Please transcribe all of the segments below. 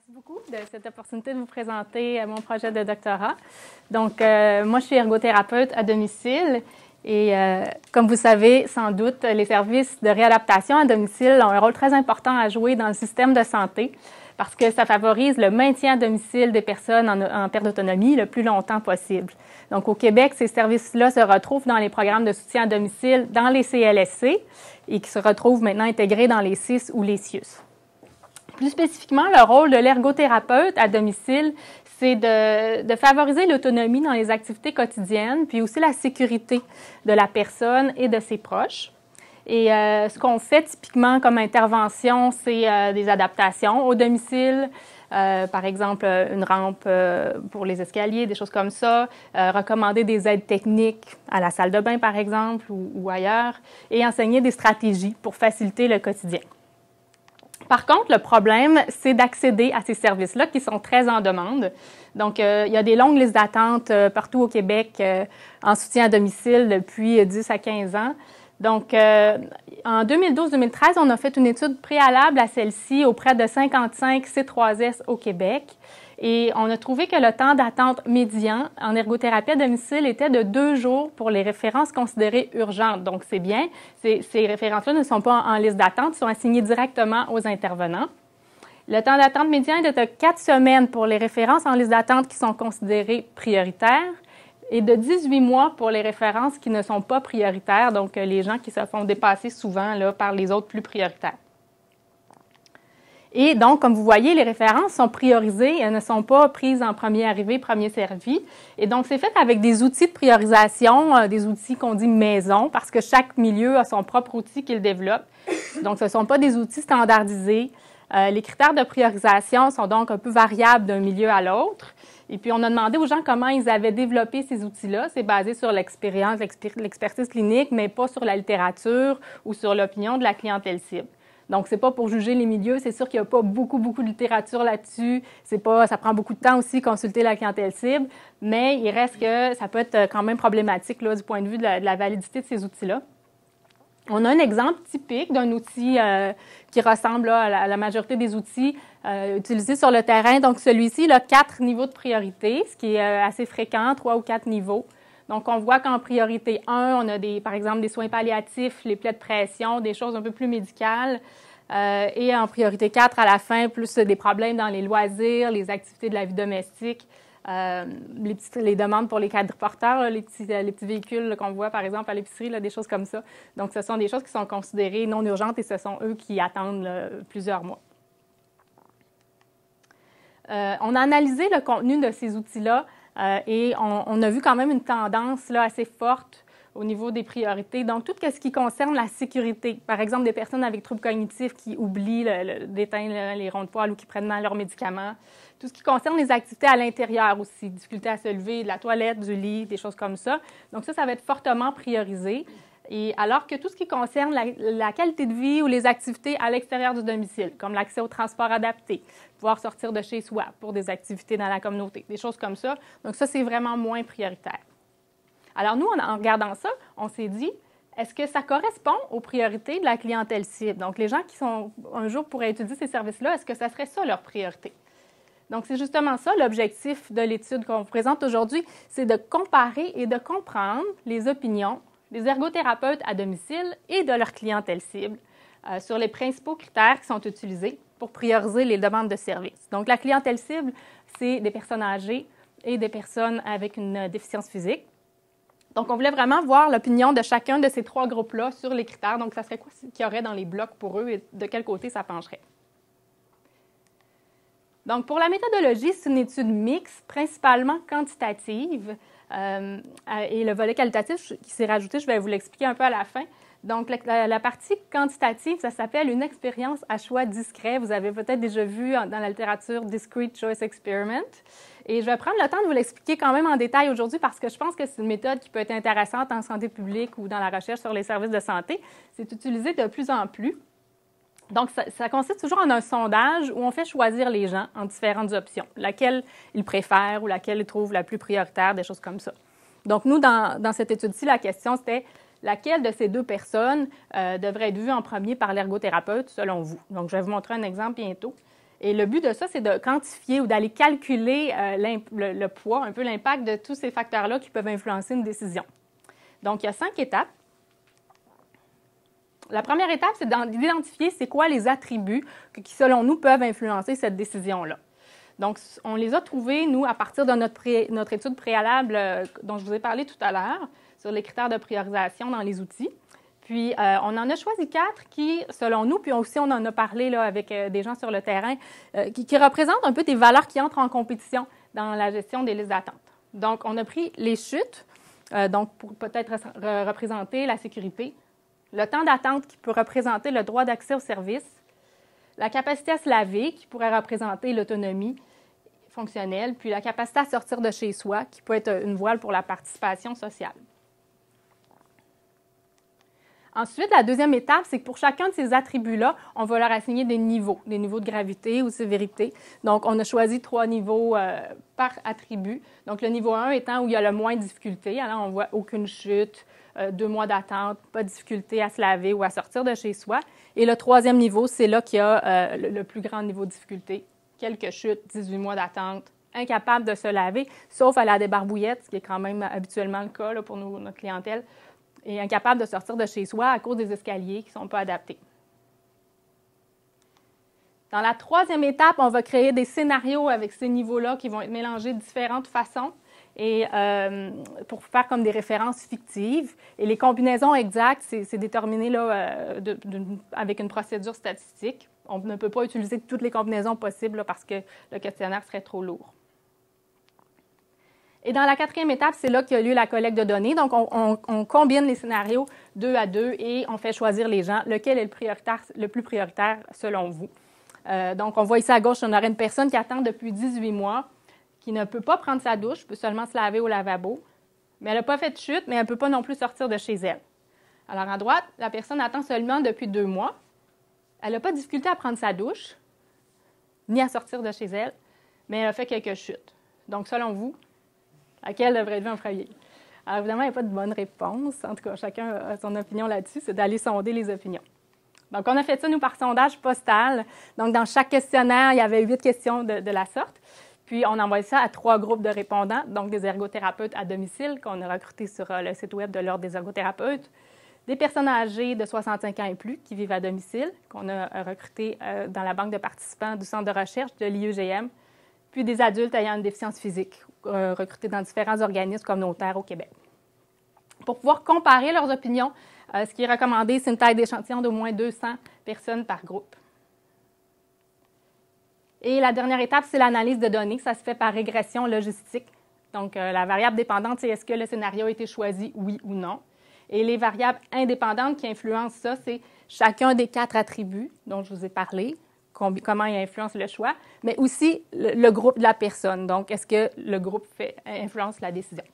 Merci beaucoup de cette opportunité de vous présenter mon projet de doctorat. Donc, moi, je suis ergothérapeute à domicile et comme vous savez, sans doute, les services de réadaptation à domicile ont un rôle très important à jouer dans le système de santé parce que ça favorise le maintien à domicile des personnes en perte d'autonomie le plus longtemps possible. Donc, au Québec, ces services-là se retrouvent dans les programmes de soutien à domicile dans les CLSC et qui se retrouvent maintenant intégrés dans les CIS ou les CIUS. Plus spécifiquement, le rôle de l'ergothérapeute à domicile, c'est de favoriser l'autonomie dans les activités quotidiennes, puis aussi la sécurité de la personne et de ses proches. Et ce qu'on fait typiquement comme intervention, c'est des adaptations au domicile, par exemple une rampe pour les escaliers, des choses comme ça, recommander des aides techniques à la salle de bain, par exemple, ou ailleurs, et enseigner des stratégies pour faciliter le quotidien. Par contre, le problème, c'est d'accéder à ces services-là qui sont très en demande. Donc, il y a des longues listes d'attente partout au Québec en soutien à domicile depuis 10 à 15 ans. Donc, en 2012-2013, on a fait une étude préalable à celle-ci auprès de 55 C3S au Québec. Et on a trouvé que le temps d'attente médian en ergothérapie à domicile était de 2 jours pour les références considérées urgentes. Donc, c'est bien. Ces références-là ne sont pas en liste d'attente, sont assignées directement aux intervenants. Le temps d'attente médian est de 4 semaines pour les références en liste d'attente qui sont considérées prioritaires et de 18 mois pour les références qui ne sont pas prioritaires, donc les gens qui se font dépasser souvent là, par les autres plus prioritaires. Et donc, comme vous voyez, les références sont priorisées, elles ne sont pas prises en premier arrivé, premier servi. Et donc, c'est fait avec des outils de priorisation, des outils qu'on dit maison, parce que chaque milieu a son propre outil qu'il développe. Donc, ce ne sont pas des outils standardisés. Les critères de priorisation sont donc un peu variables d'un milieu à l'autre. Et puis, on a demandé aux gens comment ils avaient développé ces outils-là. C'est basé sur l'expérience, l'expertise clinique, mais pas sur la littérature ou sur l'opinion de la clientèle cible. Donc, c'est pas pour juger les milieux. C'est sûr qu'il n'y a pas beaucoup de littérature là-dessus. Ça prend beaucoup de temps aussi consulter la clientèle cible, mais il reste que ça peut être quand même problématique là, du point de vue de la validité de ces outils-là. On a un exemple typique d'un outil qui ressemble là, à la majorité des outils utilisés sur le terrain. Donc, celui-ci, il a 4 niveaux de priorité, ce qui est assez fréquent, 3 ou 4 niveaux. Donc, on voit qu'en priorité 1, on a par exemple des soins palliatifs, les plaies de pression, des choses un peu plus médicales. Et en priorité 4, à la fin, plus des problèmes dans les loisirs, les activités de la vie domestique, les demandes pour les quadriporteurs, là, les petits véhicules qu'on voit, par exemple, à l'épicerie, là, des choses comme ça. Donc, ce sont des choses qui sont considérées non urgentes et ce sont eux qui attendent là, plusieurs mois. On a analysé le contenu de ces outils-là et on a vu quand même une tendance là, assez forte au niveau des priorités. Donc, tout ce qui concerne la sécurité, par exemple, des personnes avec troubles cognitifs qui oublient d'éteindre les ronds de poils ou qui prennent mal leurs médicaments. Tout ce qui concerne les activités à l'intérieur aussi, difficulté à se lever, de la toilette, du lit, des choses comme ça. Donc, ça va être fortement priorisé. Et alors que tout ce qui concerne la qualité de vie ou les activités à l'extérieur du domicile, comme l'accès au transport adapté, pouvoir sortir de chez soi pour des activités dans la communauté, des choses comme ça. Donc, ça, c'est vraiment moins prioritaire. Alors, nous, en regardant ça, on s'est dit, est-ce que ça correspond aux priorités de la clientèle cible? Donc, les gens qui un jour pourraient étudier ces services-là, est-ce que ça serait ça leur priorité? Donc, c'est justement ça l'objectif de l'étude qu'on vous présente aujourd'hui, c'est de comparer et de comprendre les opinions des ergothérapeutes à domicile et de leur clientèle cible sur les principaux critères qui sont utilisés pour prioriser les demandes de services. Donc, la clientèle cible, c'est des personnes âgées et des personnes avec une déficience physique. Donc, on voulait vraiment voir l'opinion de chacun de ces 3 groupes-là sur les critères. Donc, ça serait quoi qu'il y aurait dans les blocs pour eux et de quel côté ça pencherait. Donc, pour la méthodologie, c'est une étude mixte, principalement quantitative. Et le volet qualitatif qui s'est rajouté, je vais vous l'expliquer un peu à la fin. Donc, la partie quantitative, ça s'appelle une expérience à choix discret. Vous avez peut-être déjà vu dans la littérature Discrete Choice Experiment. Et je vais prendre le temps de vous l'expliquer quand même en détail aujourd'hui parce que je pense que c'est une méthode qui peut être intéressante en santé publique ou dans la recherche sur les services de santé. C'est utilisé de plus en plus. Donc, ça consiste toujours en un sondage où on fait choisir les gens en différentes options, laquelle ils préfèrent ou laquelle ils trouvent la plus prioritaire, des choses comme ça. Donc, nous, dans cette étude-ci, la question, c'était laquelle de ces 2 personnes devrait être vue en premier par l'ergothérapeute, selon vous? Donc, je vais vous montrer un exemple bientôt. Et le but de ça, c'est de quantifier ou d'aller calculer le poids, un peu l'impact de tous ces facteurs-là qui peuvent influencer une décision. Donc, il y a 5 étapes. La première étape, c'est d'identifier c'est quoi les attributs qui, selon nous, peuvent influencer cette décision-là. Donc, on les a trouvés, nous, à partir de notre étude préalable dont je vous ai parlé tout à l'heure, sur les critères de priorisation dans les outils. Puis, on en a choisi 4 qui, selon nous, puis aussi on en a parlé là, avec des gens sur le terrain, qui représentent un peu des valeurs qui entrent en compétition dans la gestion des listes d'attente. Donc, on a pris les chutes, donc pour peut-être représenter la sécurité, le temps d'attente qui peut représenter le droit d'accès aux services, la capacité à se laver qui pourrait représenter l'autonomie fonctionnelle, puis la capacité à sortir de chez soi qui peut être une voile pour la participation sociale. Ensuite, la deuxième étape, c'est que pour chacun de ces attributs-là, on va leur assigner des niveaux de gravité ou de sévérité. Donc, on a choisi 3 niveaux par attribut. Donc, le niveau 1 étant où il y a le moins de difficulté. Alors, on voit aucune chute, 2 mois d'attente, pas de difficulté à se laver ou à sortir de chez soi. Et le 3e niveau, c'est là qu'il y a le plus grand niveau de difficulté. Quelques chutes, 18 mois d'attente, incapable de se laver, sauf à la débarbouillette, ce qui est quand même habituellement le cas là, pour notre clientèle, et incapable de sortir de chez soi à cause des escaliers qui ne sont pas adaptés. Dans la 3e étape, on va créer des scénarios avec ces niveaux-là qui vont être mélangés de différentes façons et pour faire comme des références fictives. Et les combinaisons exactes, c'est déterminé là, avec une procédure statistique. On ne peut pas utiliser toutes les combinaisons possibles là, parce que le questionnaire serait trop lourd. Et dans la 4e étape, c'est là qu'il y a lieu la collecte de données. Donc, on combine les scénarios 2 à 2 et on fait choisir les gens. Lequel est le plus prioritaire selon vous? Donc, on voit ici à gauche, on aurait une personne qui attend depuis 18 mois, qui ne peut pas prendre sa douche, peut seulement se laver au lavabo, mais elle n'a pas fait de chute, mais elle ne peut pas non plus sortir de chez elle. Alors, à droite, la personne attend seulement depuis 2 mois. Elle n'a pas de difficulté à prendre sa douche, ni à sortir de chez elle, mais elle a fait quelques chutes. Donc, selon vous, laquelle devrait être en premier? Alors, évidemment, il n'y a pas de bonne réponse. En tout cas, chacun a son opinion là-dessus. C'est d'aller sonder les opinions. Donc, on a fait ça, nous, par sondage postal. Donc, dans chaque questionnaire, il y avait 8 questions de la sorte. Puis, on envoie ça à 3 groupes de répondants, donc des ergothérapeutes à domicile qu'on a recrutés sur le site web de l'Ordre des ergothérapeutes, des personnes âgées de 65 ans et plus qui vivent à domicile, qu'on a recrutés dans la banque de participants du centre de recherche de l'IUGM, puis des adultes ayant une déficience physique, recrutés dans différents organismes communautaires au Québec. Pour pouvoir comparer leurs opinions, ce qui est recommandé, c'est une taille d'échantillon d'au moins 200 personnes par groupe. Et la dernière étape, c'est l'analyse de données. Ça se fait par régression logistique. Donc, la variable dépendante, c'est est-ce que le scénario a été choisi, oui ou non. Et les variables indépendantes qui influencent ça, c'est chacun des 4 attributs dont je vous ai parlé, comment il influence le choix, mais aussi le groupe de la personne. Donc, est-ce que le groupe influence la décision?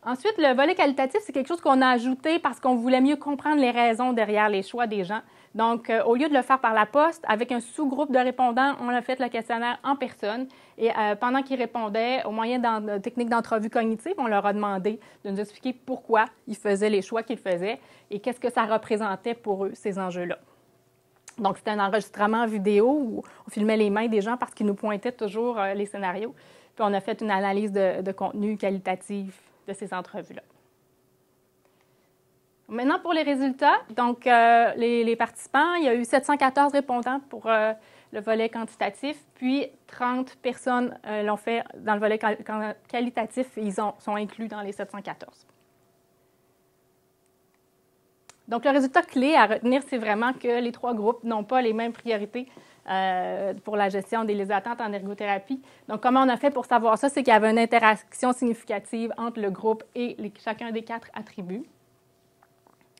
Ensuite, le volet qualitatif, c'est quelque chose qu'on a ajouté parce qu'on voulait mieux comprendre les raisons derrière les choix des gens. Donc, au lieu de le faire par la poste, avec un sous-groupe de répondants, on a fait le questionnaire en personne. Et pendant qu'ils répondaient, au moyen de techniques d'entrevue cognitive, on leur a demandé de nous expliquer pourquoi ils faisaient les choix qu'ils faisaient et qu'est-ce que ça représentait pour eux, ces enjeux-là. Donc, c'était un enregistrement vidéo où on filmait les mains des gens parce qu'ils nous pointaient toujours les scénarios. Puis, on a fait une analyse de contenu qualitatif de ces entrevues-là. Maintenant, pour les résultats, donc les participants, il y a eu 714 répondants pour le volet quantitatif, puis 30 personnes l'ont fait dans le volet qualitatif et ils sont inclus dans les 714. Donc, le résultat clé à retenir, c'est vraiment que les 3 groupes n'ont pas les mêmes priorités pour la gestion des listes d'attente en ergothérapie. Donc, comment on a fait pour savoir ça? C'est qu'il y avait une interaction significative entre le groupe et chacun des 4 attributs.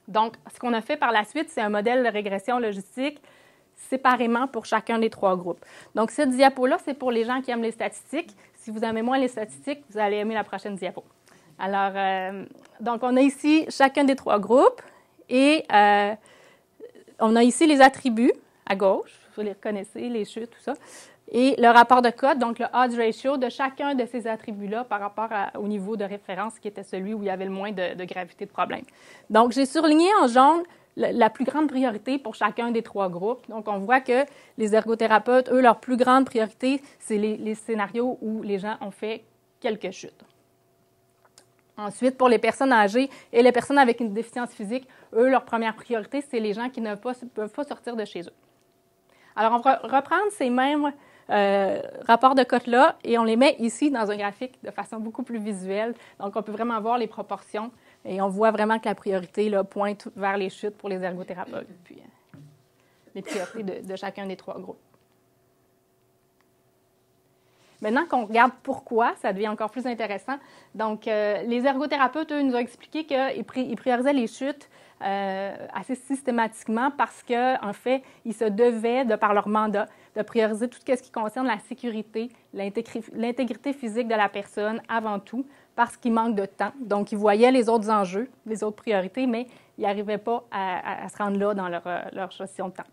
Donc, ce qu'on a fait par la suite, c'est un modèle de régression logistique séparément pour chacun des 3 groupes. Donc, cette diapo-là, c'est pour les gens qui aiment les statistiques. Si vous aimez moins les statistiques, vous allez aimer la prochaine diapo. Alors, donc, on a ici chacun des 3 groupes et on a ici les attributs à gauche. Vous les reconnaissez, les chutes, tout ça. Et le rapport de code, donc le odds ratio de chacun de ces attributs-là par rapport au niveau de référence qui était celui où il y avait le moins de gravité de problème. Donc, j'ai surligné en jaune la plus grande priorité pour chacun des 3 groupes. Donc, on voit que les ergothérapeutes, eux, leur plus grande priorité, c'est les scénarios où les gens ont fait quelques chutes. Ensuite, pour les personnes âgées et les personnes avec une déficience physique, eux, leur première priorité, c'est les gens qui ne peuvent pas sortir de chez eux. Alors, on va reprendre ces mêmes rapports de cotes-là et on les met ici dans un graphique de façon beaucoup plus visuelle. Donc, on peut vraiment voir les proportions et on voit vraiment que la priorité là, pointe vers les chutes pour les ergothérapeutes, puis les priorités de chacun des 3 groupes. Maintenant qu'on regarde pourquoi, ça devient encore plus intéressant. Donc, les ergothérapeutes, eux, nous ont expliqué qu'ils priorisaient les chutes assez systématiquement parce qu'en fait, ils se devaient, de par leur mandat, de prioriser tout ce qui concerne la sécurité, l'intégrité physique de la personne avant tout, parce qu'il manque de temps. Donc, ils voyaient les autres enjeux, les autres priorités, mais ils n'arrivaient pas à se rendre là dans leur gestion de temps.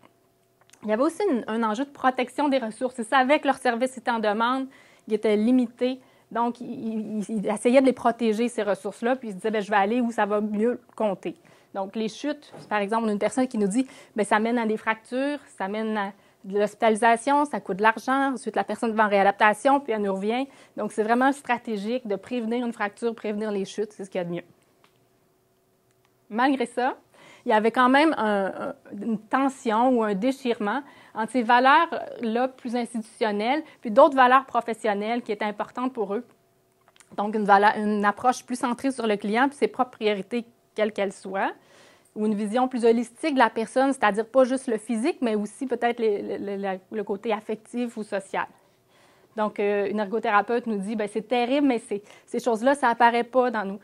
Il y avait aussi un enjeu de protection des ressources. Ils savaient que leur service était en demande, il était limité. Donc, ils essayaient de les protéger, ces ressources-là, puis ils se disaient, bien, je vais aller où ça va mieux compter. Donc, les chutes, par exemple, une personne qui nous dit, bien, ça mène à des fractures, ça mène à de l'hospitalisation, ça coûte de l'argent. Ensuite, la personne va en réadaptation, puis elle nous revient. Donc, c'est vraiment stratégique de prévenir une fracture, prévenir les chutes, c'est ce qu'il y a de mieux. Malgré ça, il y avait quand même une tension ou un déchirement entre ces valeurs-là plus institutionnelles puis d'autres valeurs professionnelles qui étaient importantes pour eux. Donc, une approche plus centrée sur le client puis ses propres priorités, quelles qu'elles soient, ou une vision plus holistique de la personne, c'est-à-dire pas juste le physique, mais aussi peut-être le côté affectif ou social. Donc, une ergothérapeute nous dit, bien, c'est terrible, mais ces choses-là, ça n'apparaît pas dans nous.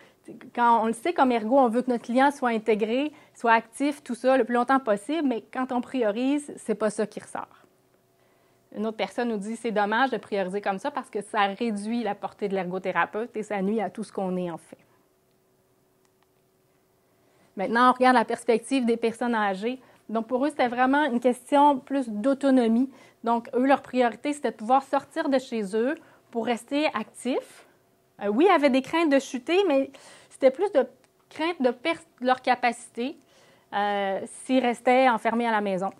Quand on le sait comme ergo, on veut que notre client soit intégré, soit actif, tout ça, le plus longtemps possible, mais quand on priorise, c'est pas ça qui ressort. Une autre personne nous dit, c'est dommage de prioriser comme ça parce que ça réduit la portée de l'ergothérapeute et ça nuit à tout ce qu'on est en fait. Maintenant, on regarde la perspective des personnes âgées. Donc, pour eux, c'était vraiment une question plus d'autonomie. Donc, eux, leur priorité, c'était de pouvoir sortir de chez eux pour rester actifs. Oui, ils avaient des craintes de chuter, mais c'était plus de crainte de perdre leur capacité s'ils restaient enfermés à la maison.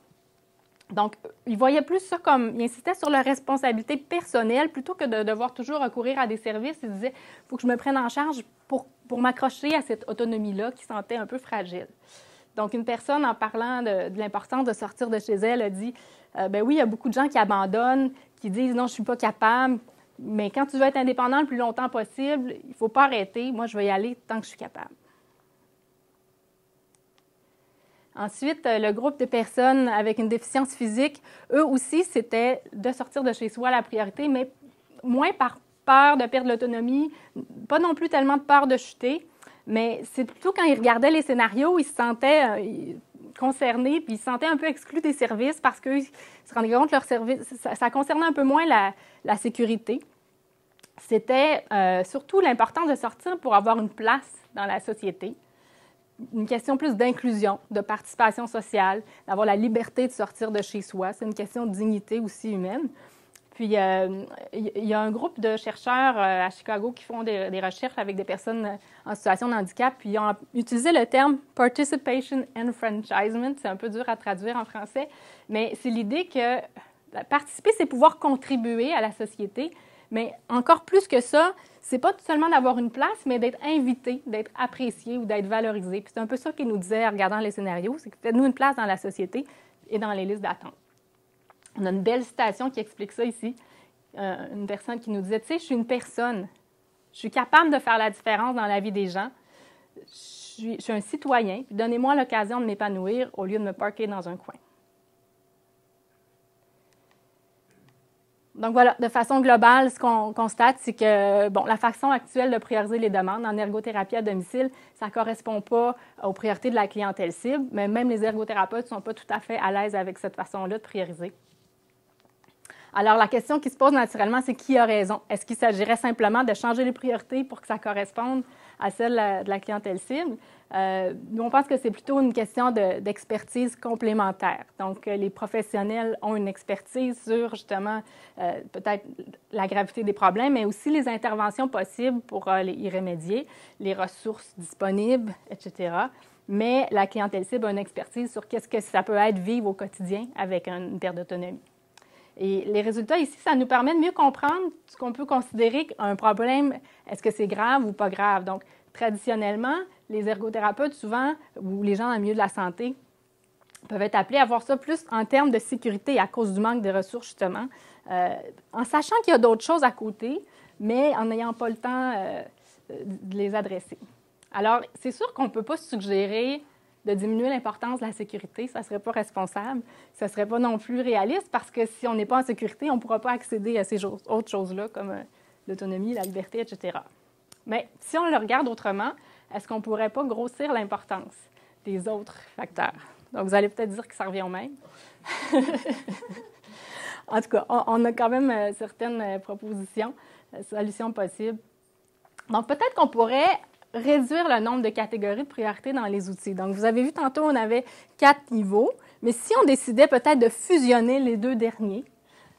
Donc, ils voyaient plus ça comme, ils insistaient sur leur responsabilité personnelle plutôt que de devoir toujours recourir à des services. Ils disaient, il faut que je me prenne en charge pour m'accrocher à cette autonomie-là qui sentait un peu fragile. Donc, une personne, en parlant de l'importance de sortir de chez elle, a dit, ben oui, il y a beaucoup de gens qui abandonnent, qui disent, non, je ne suis pas capable. Mais quand tu veux être indépendant le plus longtemps possible, il ne faut pas arrêter. Moi, je vais y aller tant que je suis capable. Ensuite, le groupe de personnes avec une déficience physique, eux aussi, c'était de sortir de chez soi la priorité, mais moins par peur de perdre l'autonomie, pas non plus tellement de peur de chuter, mais c'est plutôt quand ils regardaient les scénarios, ils se sentaient concernés, puis ils se sentaient un peu exclus des services parce qu'ils se rendaient compte que leur service, ça concernait un peu moins la sécurité. C'était surtout l'importance de sortir pour avoir une place dans la société. Une question plus d'inclusion, de participation sociale, d'avoir la liberté de sortir de chez soi. C'est une question de dignité aussi humaine. Puis, il y a un groupe de chercheurs à Chicago qui font des recherches avec des personnes en situation de handicap, puis ils ont utilisé le terme « participation enfranchisement ». C'est un peu dur à traduire en français, mais c'est l'idée que participer, c'est pouvoir contribuer à la société, mais encore plus que ça, c'est pas seulement d'avoir une place, mais d'être invité, d'être apprécié ou d'être valorisé. Puis c'est un peu ça qu'il nous disait en regardant les scénarios, c'est que faites-nous une place dans la société et dans les listes d'attente. On a une belle citation qui explique ça ici. Une personne qui nous disait, tu sais, je suis une personne. Je suis capable de faire la différence dans la vie des gens. Je suis un citoyen. Puis donnez-moi l'occasion de m'épanouir au lieu de me parquer dans un coin. Donc voilà, de façon globale, ce qu'on constate, c'est que la façon actuelle de prioriser les demandes en ergothérapie à domicile, ça ne correspond pas aux priorités de la clientèle cible, mais même les ergothérapeutes ne sont pas tout à fait à l'aise avec cette façon-là de prioriser. Alors, la question qui se pose naturellement, c'est qui a raison? Est-ce qu'il s'agirait simplement de changer les priorités pour que ça corresponde à celle de la clientèle cible? Nous, on pense que c'est plutôt une question d'expertise complémentaire. Donc, les professionnels ont une expertise sur, justement, peut-être la gravité des problèmes, mais aussi les interventions possibles pour y remédier, les ressources disponibles, etc. mais la clientèle cible a une expertise sur qu'est-ce que ça peut être vivre au quotidien avec une perte d'autonomie. Et les résultats ici, ça nous permet de mieux comprendre ce qu'on peut considérer un problème. Est-ce que c'est grave ou pas grave? Donc, traditionnellement, les ergothérapeutes, souvent, ou les gens dans le milieu de la santé, peuvent être appelés à voir ça plus en termes de sécurité à cause du manque de ressources, justement, en sachant qu'il y a d'autres choses à côté, mais en n'ayant pas le temps de les adresser. Alors, c'est sûr qu'on ne peut pas suggérer de diminuer l'importance de la sécurité, ça ne serait pas responsable, ça ne serait pas non plus réaliste, parce que si on n'est pas en sécurité, on ne pourra pas accéder à ces autres choses-là, comme l'autonomie, la liberté, etc. Mais si on le regarde autrement, est-ce qu'on ne pourrait pas grossir l'importance des autres facteurs? Donc, vous allez peut-être dire que ça revient au même. En tout cas, on a quand même certaines propositions, solutions possibles. Donc, peut-être qu'on pourrait réduire le nombre de catégories de priorité dans les outils. Donc, vous avez vu tantôt, on avait 4 niveaux, mais si on décidait peut-être de fusionner les 2 derniers,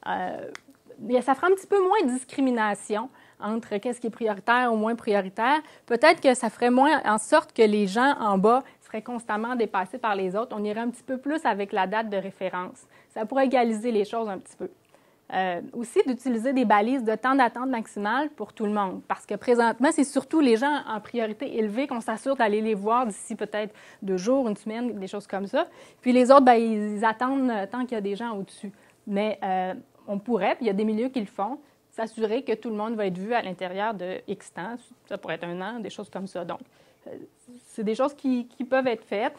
ça fera un petit peu moins de discrimination entre qu'est-ce qui est prioritaire ou moins prioritaire. Peut-être que ça ferait moins en sorte que les gens en bas seraient constamment dépassés par les autres. On irait un petit peu plus avec la date de référence. Ça pourrait égaliser les choses un petit peu. Aussi, d'utiliser des balises de temps d'attente maximale pour tout le monde. Parce que présentement, c'est surtout les gens en priorité élevée qu'on s'assure d'aller les voir d'ici peut-être 2 jours, 1 semaine, des choses comme ça. Puis les autres, bien, ils attendent tant qu'il y a des gens au-dessus. Mais on pourrait, puis il y a des milieux qui le font, s'assurer que tout le monde va être vu à l'intérieur de X temps. Ça pourrait être 1 an, des choses comme ça. Donc, c'est des choses qui peuvent être faites.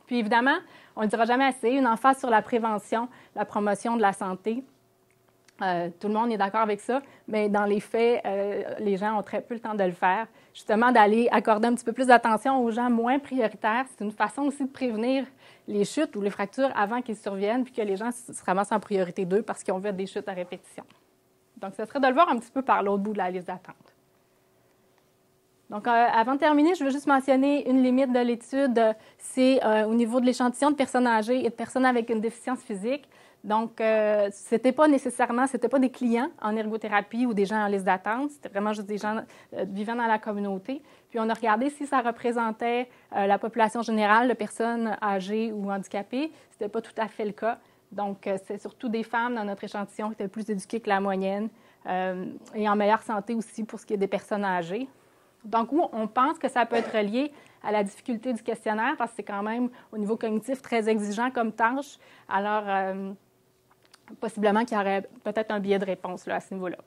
Puis évidemment, on ne dira jamais assez, une emphase sur la prévention, la promotion de la santé. Tout le monde est d'accord avec ça, mais dans les faits, les gens ont très peu le temps de le faire. Justement, d'aller accorder un petit peu plus d'attention aux gens moins prioritaires, c'est une façon aussi de prévenir les chutes ou les fractures avant qu'ils surviennent, puis que les gens se ramassent en priorité 2 parce qu'ils ont fait des chutes à répétition. Donc, ce serait de le voir un petit peu par l'autre bout de la liste d'attente. Donc, avant de terminer, je veux juste mentionner une limite de l'étude, c'est au niveau de l'échantillon de personnes âgées et de personnes avec une déficience physique. Donc, c'était pas des clients en ergothérapie ou des gens en liste d'attente, c'était vraiment juste des gens vivant dans la communauté. Puis, on a regardé si ça représentait la population générale de personnes âgées ou handicapées. C'était pas tout à fait le cas. Donc, c'est surtout des femmes dans notre échantillon qui étaient plus éduquées que la moyenne et en meilleure santé aussi pour ce qui est des personnes âgées. Donc, on pense que ça peut être relié à la difficulté du questionnaire parce que c'est quand même, au niveau cognitif, très exigeant comme tâche. Alors, possiblement qu'il y aurait peut-être un biais de réponse là, à ce niveau-là.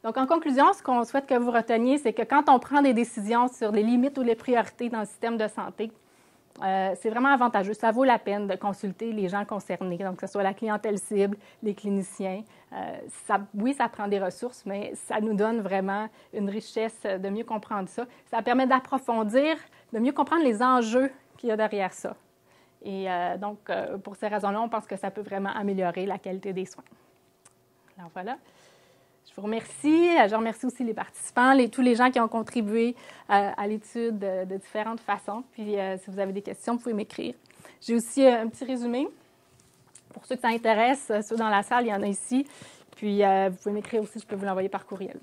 Donc, en conclusion, ce qu'on souhaite que vous reteniez, c'est que quand on prend des décisions sur les limites ou les priorités dans le système de santé, c'est vraiment avantageux. Ça vaut la peine de consulter les gens concernés, donc que ce soit la clientèle cible, les cliniciens. Oui, ça prend des ressources, mais ça nous donne vraiment une richesse de mieux comprendre ça. Ça permet d'approfondir, de mieux comprendre les enjeux qu'il y a derrière ça. Et donc, pour ces raisons-là, on pense que ça peut vraiment améliorer la qualité des soins. Alors voilà. Je vous remercie. Je remercie aussi les participants, tous les gens qui ont contribué à l'étude de différentes façons. Puis, si vous avez des questions, vous pouvez m'écrire. J'ai aussi un petit résumé. Pour ceux que ça intéresse, ceux dans la salle, il y en a ici. Puis, vous pouvez m'écrire aussi, je peux vous l'envoyer par courriel.